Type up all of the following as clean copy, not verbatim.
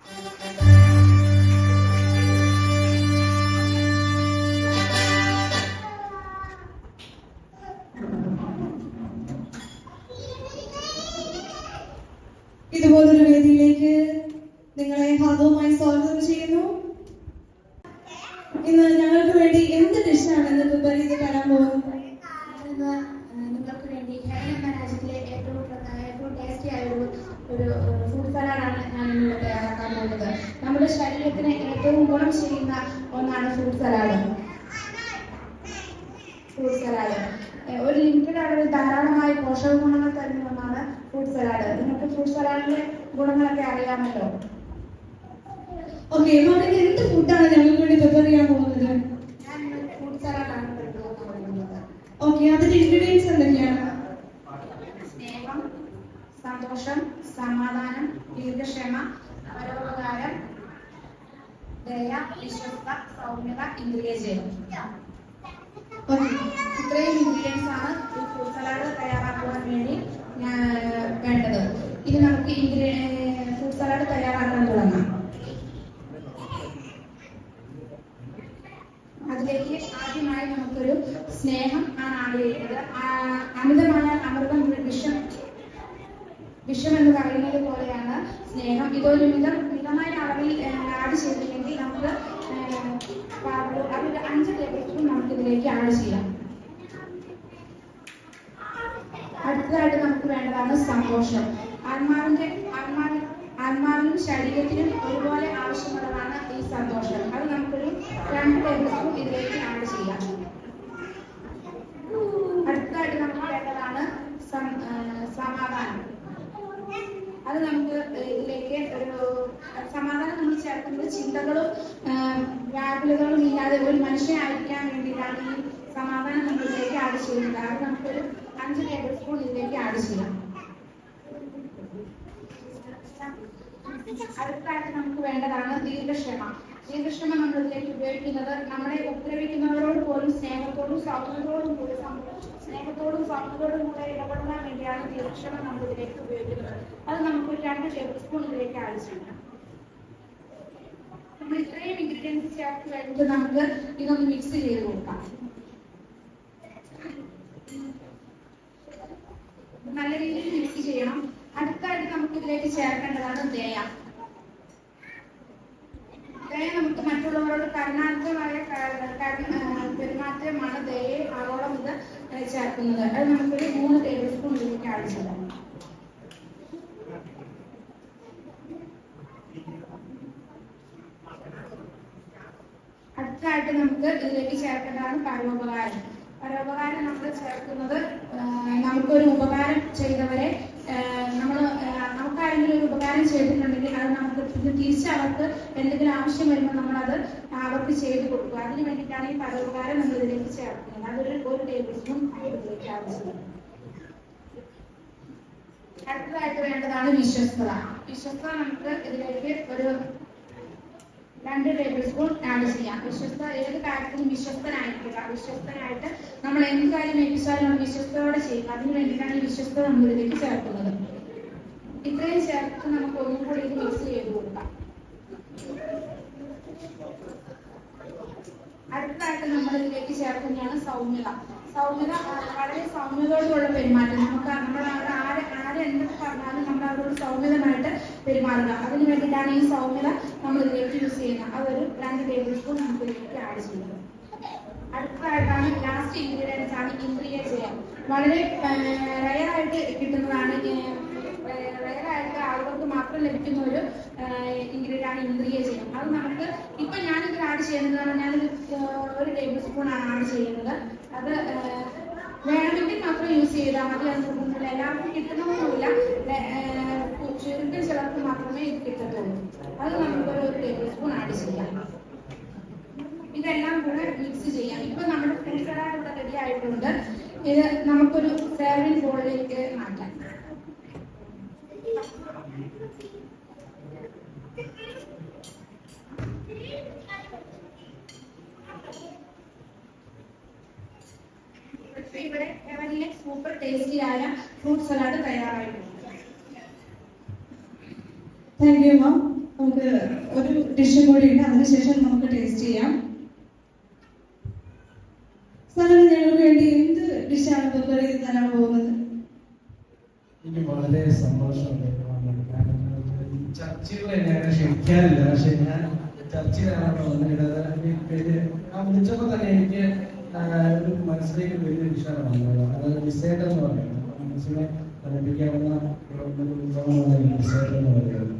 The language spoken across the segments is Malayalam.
ഇതുപോലൊരു വേദിയിലേക്ക് നിങ്ങളെ ഹാർദവുമായി സ്വാഗതം ചെയ്യുന്നു. ഇന്ന് ഞങ്ങൾക്ക് വേണ്ടി എന്ത് ഡിഷാണ് ഇന്ന് പ്രിപ്പയർ ചെയ്ത് തരാൻ പോകുന്നത്? നിങ്ങൾക്ക് വേണ്ടി എന്ന രാജ്യത്തിലെ ഏറ്റവും ടേസ്റ്റി ആയ ഒരു ഫ്രൂട്ട് സലാഡാണ് ഞാൻ ഇന്നിവിടെ തയ്യാറാക്കാൻ പോകുന്നത്. നമ്മുടെ ശരീരത്തിന് ഏറ്റവും ഗുണം ചെയ്യുന്ന ഒന്നാണ് ഫ്രൂട്ട് സലാഡ്. ഒരു ലിമിറ്റഡ് അളവിൽ ധാരാളമായി പോഷക ഗുണങ്ങൾ തരുന്ന ഒന്നാണ് ഫ്രൂട്ട് സലാഡ്. നിങ്ങൾക്ക് ഫ്രൂട്ട് സലാഡിന്റെ ഗുണങ്ങളൊക്കെ അറിയാമല്ലോ. ഓക്കെ, എന്ത് ഫുഡാണ് ഞങ്ങൾക്ക് വേണ്ടി പ്രിപ്പയർ ചെയ്യാൻ പോകുന്നത്? ഞാൻ ഫ്രൂട്ട് സലാഡാണ് പ്രിപ്പയർ ചെയ്യുന്നത്. ഓക്കെ, അതിന്റെ ഇൻഗ്രീഡിയൻസ് എന്തൊക്കെയാണ്? സ്നേഹം, സന്തോഷം, സമാധാനം, ദീർഘക്ഷമ, പരോപകാരം, ദയ, വിശ്വസ്ത, സൗമ്യത, ഇന്ദ്രിയജയം. ഇത്രയും ഇൻഗ്രീഡിയൻസ് ആണ് ഈ ഫ്രൂട്ട് സലാഡ് തയ്യാറാക്കുവാൻ വേണ്ടി വേണ്ടത്. ഇനി നമുക്ക് ഫ്രൂട്ട് സലാഡ് തയ്യാറാക്കാൻ തുടങ്ങാം. അതിലേക്ക് ആദ്യമായി നമുക്കൊരു സ്നേഹം ആണ് ആഡ് ചെയ്യുന്നത്. അമിതമായ അമൃതം വിഷം എന്ന് പറയുന്നത് പോലെയാണ് സ്നേഹം. ഇതൊരു മിതമായ അളവിൽ ആഡ് ചെയ്തില്ലെങ്കിൽ നമുക്ക് അതിൽ 5 ടേബിൾ സ്പൂൺ നമുക്ക് ഇതിലേക്ക് ആഡ് ചെയ്യാം. അടുത്തതായിട്ട് നമുക്ക് വേണ്ടതാണ് സന്തോഷം. ആത്മാവിനും ശരീരത്തിനും ഒരുപോലെ ആവശ്യമുള്ളതാണ് ഈ സന്തോഷം. അത് നമുക്കൊരു 2 ടേബിൾ സ്പൂൺ ഇതിലേക്ക് ആഡ് ചെയ്യാം. അടുത്തതായിട്ട് നമുക്ക് വേണ്ടതാണ് സമാധാനം. അത് നമുക്ക് ഇതിലേക്ക് സമാധാനം നമ്മൾ ചേർക്കുന്നത് ചിന്തകളും വ്യാകുലതകളും ഇല്ലാതെ ഒരു മനുഷ്യനായിരിക്കാൻ വേണ്ടിയിട്ടാണ് ഈ സമാധാനം നമ്മൾ ഇതിലേക്ക് ആഡ് ചെയ്യുന്നത്. അത് നമുക്കൊരു 5 ടേബിൾ സ്പൂൺ ഇതിലേക്ക് ആഡ് ചെയ്യാം. അടുത്തായിട്ട് നമുക്ക് വേണ്ടതാണ് ദീർഘക്ഷമ. നമ്മൾ ഇതിലേക്ക് ഉപയോഗിക്കുന്നത് നമ്മളെ ഉപദ്രവിക്കുന്നവരോട് പോലും സ്നേഹത്തോടും സൗമ്യതയോടും കൂടെ ഇടപെടാൻ വേണ്ടിയാണ് ദീർഘക്ഷമ നമ്മൾ ഇതിലേക്ക് ഉപയോഗിക്കുന്നത്. അത് നമുക്ക് 2 ടേബിൾ സ്പൂൺ ഇതിലേക്ക് ആഡ് ചെയ്യാം. നമ്മൾ ഇത്രയും ഇൻഗ്രീഡിയൻസ് ചേർത്ത് കഴിഞ്ഞിട്ട് നമുക്ക് ഇതൊന്ന് മിക്സ് ചെയ്ത് കൊടുക്കാം. നല്ല രീതിയിൽ മിക്സ് ചെയ്യണം. അടുത്തായിട്ട് നമുക്ക് ഇതിലേക്ക് ചേർക്കേണ്ടതാണ് ദയ. നമുക്ക് മറ്റുള്ളവരോട് കരുണാർത്ഥമായ പെരുമാറ്റമാണ് ദയയെ ആവോളം ഇത് ചേർക്കുന്നത്. അത് നമുക്കൊരു 3 ടേബിൾ സ്പൂൺ ഇതിലേക്ക് ആഡ് ചെയ്യാം. അടുത്തായിട്ട് നമുക്ക് ഇതിലേക്ക് ചേർക്കേണ്ടതാണ് പരോപകാരം. നമ്മൾ ചേർക്കുന്നത് നമുക്കൊരു ഉപകാരം ചെയ്തവരെ നമുക്കാരെങ്കിലും ഒരു ഉപകാരം ചെയ്തിട്ടുണ്ടെങ്കിൽ അത് നമുക്ക് തിരിച്ച് അവർക്ക് എന്തെങ്കിലും ആവശ്യം വരുമ്പോൾ നമ്മളത് അവർക്ക് ചെയ്തു കൊടുക്കുക. അതിന് വേണ്ടിയിട്ടാണ് ഈ പരോപകാരം നമ്മൾ ഇതിലേക്ക് ചേർക്കുന്നത്. അതൊരു 1 ടേബിൾ സ്പൂൺ ഇതിലേക്ക് ആവശ്യമാണ്. അടുത്തതായിട്ട് വേണ്ടതാണ് വിശ്വസ്തത. നമുക്ക് ഇതിലേക്ക് ഒരു 2 ടേബിൾ സ്പൂൺ ആഡ് ചെയ്യാം. ഏത് കാര്യത്തിലും വിശ്വസ്തനായിട്ട് നമ്മൾ എന്ത് കാര്യം ഏൽപ്പിച്ചാലും നമ്മൾ വിശ്വസ്തയോടെ ചെയ്യുക. അതിന് വേണ്ടിയിട്ടാണ് ഈ വിശ്വസ്തത നമ്മൾ ഇതിലേക്ക് ചേർക്കുന്നത്. ഇത്രയും ചേർത്ത് നമുക്ക് ഒന്നും കൂടി ഇത് മിക്സ് ചെയ്ത് കൊടുക്കാം. അടുത്തതായിട്ട് നമ്മൾ ഇതിലേക്ക് ചേർക്കുന്നതാണ് സൗമ്യത. വളരെ സൗമ്യതയോടുള്ള പെരുമാറ്റം. നമ്മൾ ആരെന്തൊക്കെ പറഞ്ഞാലും നമ്മൾ അവരോട് സൗമ്യതമായിട്ട് പെരുമാറുക. അതിന് വേണ്ടിയിട്ടാണ് ഈ സൗമ്യത നമ്മൾ ഇതിലേക്ക് യൂസ് ചെയ്യുന്നത്. അതൊരു 2 ടേബിൾ സ്പൂൺ നമുക്ക് ഇതിലേക്ക് ആഡ് ചെയ്യുന്നത്. അടുത്തതായിട്ടാണ് ലാസ്റ്റ് ഇൻഗ്രീഡിയൻസ് ആണ് ഇന്ദ്രിയജയം. വളരെ റയറായിട്ട് കിട്ടുന്നതാണ്. റയറായിട്ട് ആളുകൾക്ക് മാത്രം ലഭിക്കുന്ന ഒരു ഇൻഗ്രീഡിയൻ്റാണ് ഇന്ദ്രിയജയം. അത് നമുക്ക് ഇപ്പം ഞാനിതിൽ ആഡ് ചെയ്യുന്നത് ഞാനൊരു 1 ടേബിൾ സ്പൂൺ ആണ് ആഡ് ചെയ്യുന്നത്. അത് വേണമെങ്കിൽ മാത്രം യൂസ് ചെയ്താൽ മതി. അത് എല്ലാവർക്കും കിട്ടുന്നൊന്നുമില്ല. ചുരുക്കം ചിലർക്ക് മാത്രമേ ഇത് കിട്ടത്തുള്ളൂ. അത് നമുക്കൊരു 1 ടേബിൾ സ്പൂൺ ആഡ് ചെയ്യാം. ഇതെല്ലാം കൂടെ മിക്സ് ചെയ്യാം. ഇപ്പൊ നമ്മുടെ ഫ്രൂട്ട് സലാഡ് ഇവിടെ റെഡി ആയിട്ടുണ്ട്. ഇത് നമുക്കൊരു സെർവിംഗ് ബോളിലേക്ക് മാറ്റാം. ഇവിടെ ഹെവൻലി സൂപ്പർ ടേസ്റ്റിയായ ഫ്രൂട്ട് സലാഡ് തയ്യാറായിട്ടുണ്ട്. Thank you ma'am. നമുക്ക് ഒരു ഡിഷും കൂടി ഉണ്ട്, അതിനുശേഷം നമുക്ക് ടേസ്റ്റ് ചെയ്യാം. സാറിന് ഞങ്ങൾക്ക് വേണ്ടി എന്ത് ഡിഷാണ് പ്രിപ്പയർ ചെയ്ത് തരാൻ പോകുന്നത്? എനിക്ക് വളരെ സന്തോഷമുണ്ട്. ചർച്ചയിൽ എന്നെ ക്ഷണിക്കാറില്ല, പക്ഷെ ഞാൻ ചർച്ചയിലാണ് വന്നിടുന്നത്. വിളിച്ചപ്പോൾ തന്നെ എനിക്ക് ഒരു മനസ്സിലേക്ക് വലിയ ഡിഷാണ് വന്നത്. അത് ഡിസൈഡ് എന്ന് പറയുന്നത് മനസ്സിനെ തണുപ്പിക്കാവുന്ന ഒരു വിഭവമാണ് ഡിസൈഡ് എന്ന് പറയുന്നത്.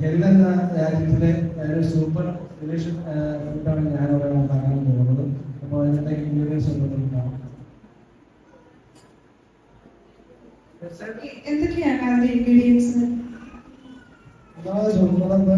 ഹെൽത്ത് എന്ന രാജ്യത്തിലെ ഒരു സൂപ്പർ ഡിലീഷ്യസ് ഫുഡാണ് ഞാനിവിടെ ഉണ്ടാക്കാൻ പോകുന്നത്. അപ്പോൾ അതിൻ്റെ ഇൻഗ്രീഡിയൻസ് ഉണ്ടാവും. എന്തൊക്കെയാണ് അതിന്റെ ഇൻഗ്രീഡിയൻസ്? ചുമതല,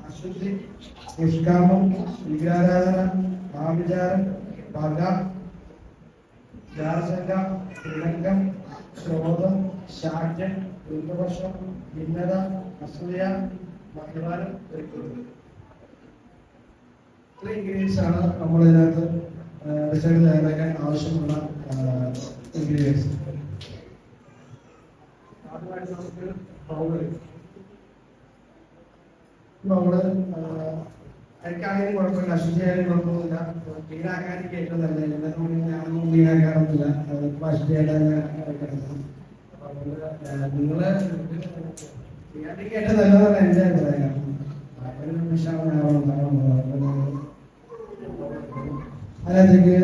അശുദ്ധി, നിഷ്കാമം, വികാരാധന, ആഭിചാരം, പക, ജാസംഗ, തിളങ്കം, ക്രോധം, ശാഠ്യം, ദുർദോഷം, ഭിന്നത, അസൂയ, മദ്യപാനം, ഇത്രയും ഇൻഗ്രീഡിയൻസ് ആണ് നമ്മൾ ഇതിനകത്ത് ഡിസൈഡ് തയ്യാറാക്കാൻ ആവശ്യമുള്ള ഇൻഗ്രീഡിയൻസ്. ആദ്യമായിട്ട് നമുക്ക് ബൗള് എനിക്കാണെങ്കിലും കുഴപ്പമില്ല, അശുദ്ധിയായാലും കുഴപ്പമൊന്നുമില്ല. ക്ലീനാക്കാൻ എനിക്ക് ഏറ്റവും നല്ലത്. എന്നിട്ട് ഞാനൊന്നും ക്ലീനാക്കാറൊന്നുമില്ല, അശുദ്ധിയായിട്ട് നിങ്ങള് ക്ലീനാക്കി ഏറ്റവും നല്ലതാണ് എൻ്റെ അഭിപ്രായം. ഒരു നിമിഷമാണ് ഞാൻ ഉണ്ടാകുന്നത്. അതിനകത്തേക്ക്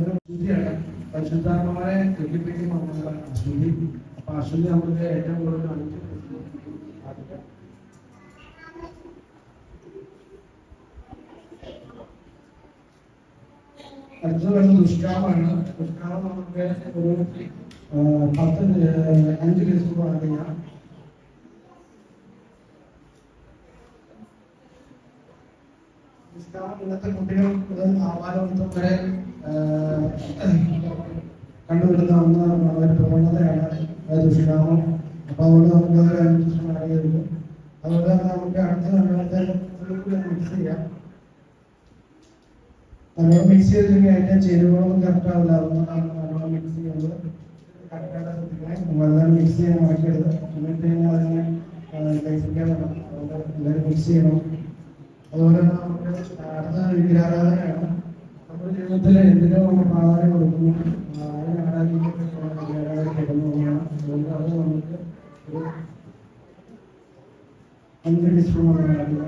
ഒരു ശുദ്ധിയാണ്, പരിശുദ്ധാത്മാവിനെ കെട്ടിപ്പിടിക്കുമ്പോൾ അശുദ്ധി. അപ്പൊ അശുദ്ധി നമുക്ക് ഏറ്റവും കൂടുതൽ അടുത്തത് വരുന്നത് ദുഷ്കാമാണ്. ദുഷ്കാമം നമുക്ക് ഒരു 5 ടീസ്പൂൺ ആഡ് ചെയ്യാം. ദുഷ്കാമം ഇന്നത്തെ കുട്ടികൾ ആവാലോത്സവം വരെ കണ്ടുവരുന്ന ഒരു പ്രവണതയാണ് ദുഷ്കാമം. അപ്പൊ അതുകൊണ്ട് നമുക്ക് അത് 5 ടീസ്പൂൺ ആഡ് ചെയ്തിരുന്നു. അതുകൊണ്ട് തന്നെ നമുക്ക് അടുത്ത മിക്സ് ചെയ്യാം. നല്ലോണം മിക്സ് ചെയ്തിട്ടുണ്ടെങ്കിൽ അതിന്റെ ചേരുവകളൊന്നും കറക്റ്റ് ആവില്ല. അതുകൊണ്ടാണ് നല്ലോണം മിക്സ് ചെയ്യുന്നത്. കറക്റ്റായിട്ട് ശ്രദ്ധിക്കണം. വെള്ളം മിക്സ് ചെയ്യാൻ മറക്കരുത്. എന്നിട്ട് കഴിഞ്ഞാൽ അതിനെ കഴിക്കാൻ വേണം. അതുകൊണ്ട് എല്ലാവരും മിക്സ് ചെയ്യണം. അതുപോലെ തന്നെ നമുക്ക് അടുത്ത വിഗ്രഹാരാധനയാണ്. നമ്മുടെ ജീവിതത്തിൽ എന്തിനോ നമ്മൾ പ്രാധാന്യം കൊടുക്കുന്നു, അതിനെ ആരാധിക്കുന്ന കിടന്നുകൊണ്ടാണ്. അതുകൊണ്ട് അത് നമുക്ക് ഒരു 5 ടീസ്പൂൺ ആക്കുക.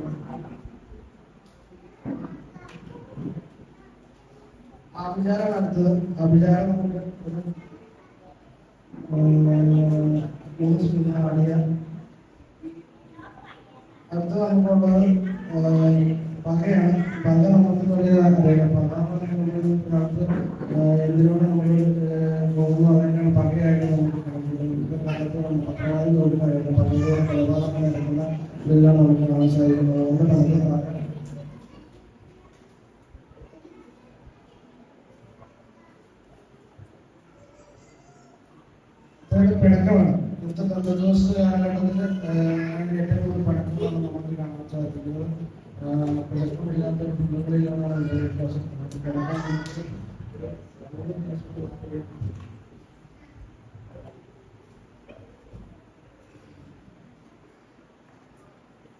ആഭിചാരം അടുത്തത്. ആഭിചാരം നമുക്ക് ഒരു 3 സ്പൂൺ ആഡ് ചെയ്യാം. അടുത്തത് നമുക്കുള്ളത് പകയാണ്. പക നമുക്ക് അറിയാം. എന്തിനോട് നമ്മൾ പോകുന്നു അതിനാണ് പകയായിട്ട് നമുക്ക് കാലത്ത് പത്രവാദം കൊടുക്കാനായിട്ട് പകയോടെ കൊലപാതകം നടക്കുന്ന ഇതെല്ലാം നമുക്ക് കാണാൻ സാധിക്കുന്നത്. അതുകൊണ്ട് നമുക്ക് പിണക്കമാണ്. ഇന്നത്തെ പെന്തക്കോസ്ത് കാലഘട്ടത്തിൽ ഏറ്റവും കൂടുതൽ പിണക്കമാണ് നമുക്ക് കാണാൻ സാധിക്കുന്നത്. പിണക്കമില്ലാത്ത കുടുംബങ്ങളിലാണ് എൻ്റെ വിശ്വാസം.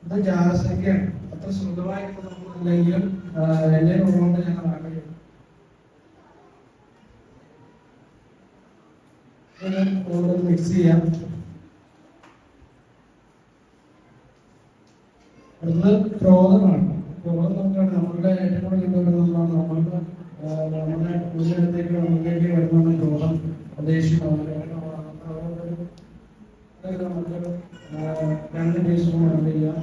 ഇത് ജാലസംഖ്യയാണ്. അത്ര സുഖമായിട്ട് നമുക്കില്ലെങ്കിലും എന്നെ ഉള്ളതുകൊണ്ട് ഞാൻ ആഗ്രഹിക്കുന്നു. കൂടുതൽ മിക്സ് ചെയ്യാം. അടുത്തത് ക്രോധമാണ്. ക്രോധം നോക്കുകയാണ് നമ്മളുടെ ഏറ്റവും കൂടുതൽ കൊണ്ടുവരുന്നതാണ്. നമ്മളുടെ ഉള്ളിടത്തേക്ക് നമ്മളിലേക്ക് വരുന്ന ക്രോധം ദേഷ്യമാണ്. നമുക്ക് 2 ടീസ്പൂൺ ആഡ് ചെയ്യാം.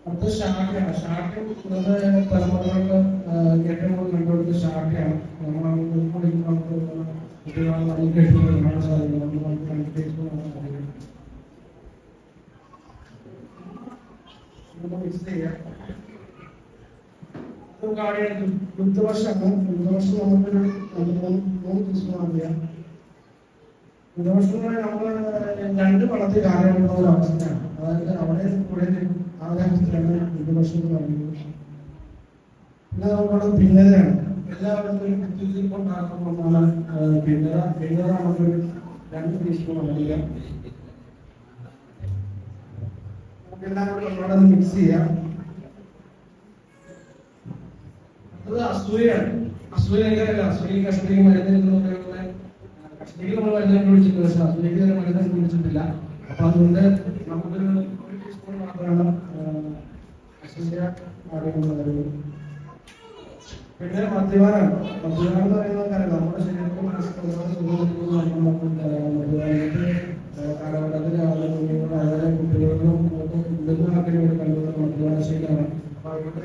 അടുത്ത ശാഖയാണ്. ശാഖ്യം ഇന്നത്തെ തലമുറകൾക്ക് ഏറ്റവും കൂടുതൽ കണ്ടുപിടുത്ത ശാഖയാണ്. കുട്ടികളാണ് നമുക്ക് ഏറ്റവും കാണാൻ സാധിക്കുന്നത്. നമുക്ക് 2 ടീസ്പൂൺ മിക്സ് ചെയ്യാം. ദുഗ്ധവർഷമാണ്. ദുഗ്ധവർഷം നമുക്കൊരു 3 ടീസ്പൂൺ ആഡ് ചെയ്യാം. ദുഗ്ധവർഷം നമ്മൾ 2 വളർത്തി കാലഘട്ടമുള്ള ഒരു അവസ്ഥയാണ്. അതായത് അവിടെ കൂടെ ആകാശത്തിലാണ് ദുഗ്ധവർഷം എന്ന് പറയുന്നത്. പിന്നെ നമുക്കവിടെ ഭിന്നതയാണ്. എല്ലാവർക്കും ഒരു കുത്തിത്തിരിപ്പുണ്ടാക്കുന്ന ഒന്നാണ് ഭിന്നത. ഭിന്നത നമുക്കൊരു 2 ടീസ്പൂൺ മല്ലിയില. നമുക്കെല്ലാം കൂടി ഒന്നുകൂടെ മിക്സ് ചെയ്യാം. അത് അസൂയാണ്. അസൂയ എങ്ങനെയല്ല, അസൂയ കഷ്ടിക്ക് മരുന്ന് കഷ്ടിക്ക് നമ്മൾ മരുന്ന് കണ്ടുപിടിച്ചിട്ടുണ്ട്, പക്ഷെ അസൂയക്ക് മരുന്ന് കണ്ടുപിടിച്ചിട്ടില്ല. അപ്പൊ അതുകൊണ്ട് നമുക്കൊരു 1 ടീസ്പൂൺ മാത്രമാണ് അസൂയ ആടുന്നത്. പിന്നെ മദ്യപാനാണ്. മദ്യപാനം എന്ന് പറയുന്നത് കാര്യം നമ്മുടെ ശരീരത്തിൽ മനസ്സിൽ ഒരുപാട് സുഖം മദ്യപാനത്തിൽ കാലഘട്ടത്തിൽ അതുപോലെ കുട്ടികളിലും മുതിർന്ന ആൾക്കാരോട് കണ്ടുവരുന്ന മദ്യപാന ശീലമാണ്. അപ്പൊ അതുകൊണ്ട്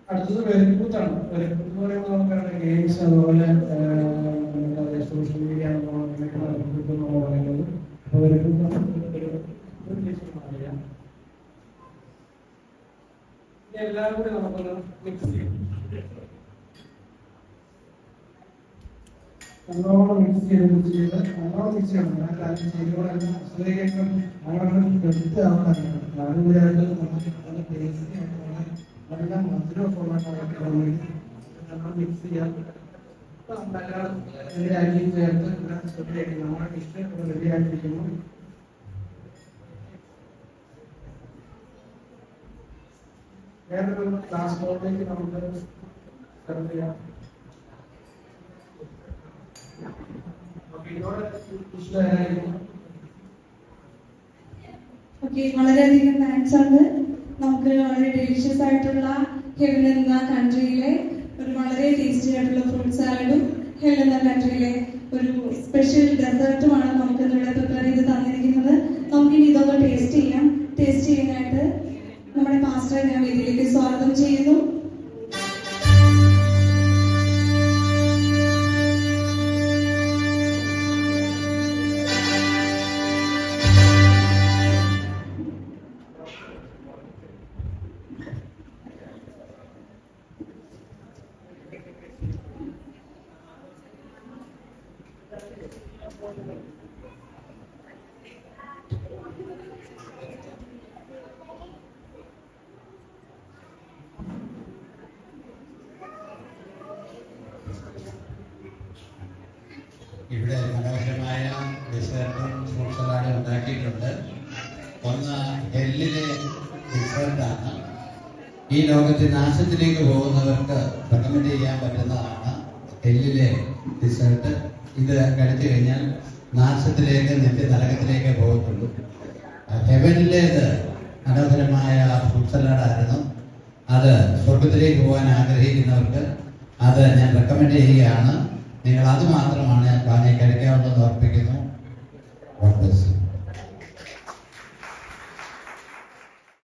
അടുത്തത് വെരിക്കൂത്താണ്. വെരിക്കൂത്ത് എന്ന് പറയുമ്പോൾ നമുക്കറിയാം ഗെയിംസ് അതുപോലെ സോഷ്യൽ മീഡിയ അങ്ങനെയൊക്കെ വെരിക്കൂത്ത് നമ്മൾ പറയുന്നത്. അപ്പൊ വെരിക്കൂത്ത് എല്ലാം കൂടി നമുക്കൊന്ന് മിക്സ് ചെയ്യും. നല്ലോണം മിക്സ് ചെയ്ത് നല്ലോണം മിക്സ് ചെയ്യണം. ഞാൻ കാര്യം ചെയ്തുകൊണ്ടായിരുന്നു അസുഖം അങ്ങനെ കൃത്യമാവാനാണ്. നാലുകൂടിയായിട്ട് നമുക്ക് നല്ല ടേസ്റ്റി ആയിട്ട് നല്ല മധുരമൊക്കെ ഉണ്ടാക്കാൻ വേണ്ടി നമ്മൾ മിക്സ് ചെയ്യാം. റെഡിയാക്കി ചേർത്ത് എല്ലാം റെഡിയാക്കി നമ്മുടെ ഡിഷ് റെഡിയാക്കിയിരിക്കുന്നു. വേറൊരു ഗ്ലാസ് ബോളിലേക്ക് നമുക്ക് സെർവ് ചെയ്യാം. ഓക്കെ, വളരെയധികം താങ്ക്സ് ആണ്. നമുക്ക് വളരെ ഡെലിഷ്യസ് ആയിട്ടുള്ള ഹെവൻ എന്ന കൺട്രിയിലെ ഒരു വളരെ ടേസ്റ്റി ആയിട്ടുള്ള ഫ്രൂട്ട് സാലഡും ഹെവൻ എന്ന കൺട്രിയിലെ ഒരു സ്പെഷ്യൽ ഡെസേർട്ടുമാണ് നമുക്ക് ഇവിടെ പ്രിപ്പയർ ചെയ്ത് തന്നിരിക്കുന്നത്. നമുക്കിനി ഇതൊന്ന് ടേസ്റ്റ് ചെയ്യാം. ടേസ്റ്റ് ചെയ്യാനായിട്ട് നമ്മുടെ പാസ്റ്റർ ഞാൻ വേദിയിലേക്ക് സ്വാഗതം ചെയ്യുന്നു. ഇവിടെ മനോഹരമായ ഡെസേർട്ടും ഫ്രൂട്ട് സലാഡും ഉണ്ടാക്കിയിട്ടുണ്ട്. ഒന്ന് ഹെല്ലിലെ ഡെസേർട്ടാണ്. ഈ ലോകത്തെ നാശത്തിലേക്ക് പോകുന്നവർക്ക് റെക്കമെൻഡ് ചെയ്യാൻ പറ്റുന്നതാണ് ഹെല്ലിലെ ഡെസേർട്ട്. ഇത് കഴിച്ചു കഴിഞ്ഞാൽ നാശത്തിലേക്ക് നരകത്തിലേക്ക് പോകത്തുള്ളൂ. ഹെവനിലേത് മനോഹരമായ ഫ്രൂട്ട് സലാഡായിരുന്നു. അത് സ്വർഗത്തിലേക്ക് പോകാൻ ആഗ്രഹിക്കുന്നവർക്ക് അത് ഞാൻ റെക്കമെൻഡ് ചെയ്യുകയാണ്. നിങ്ങൾ അത് മാത്രമാണ് ഞാൻ പറഞ്ഞേക്കാൻ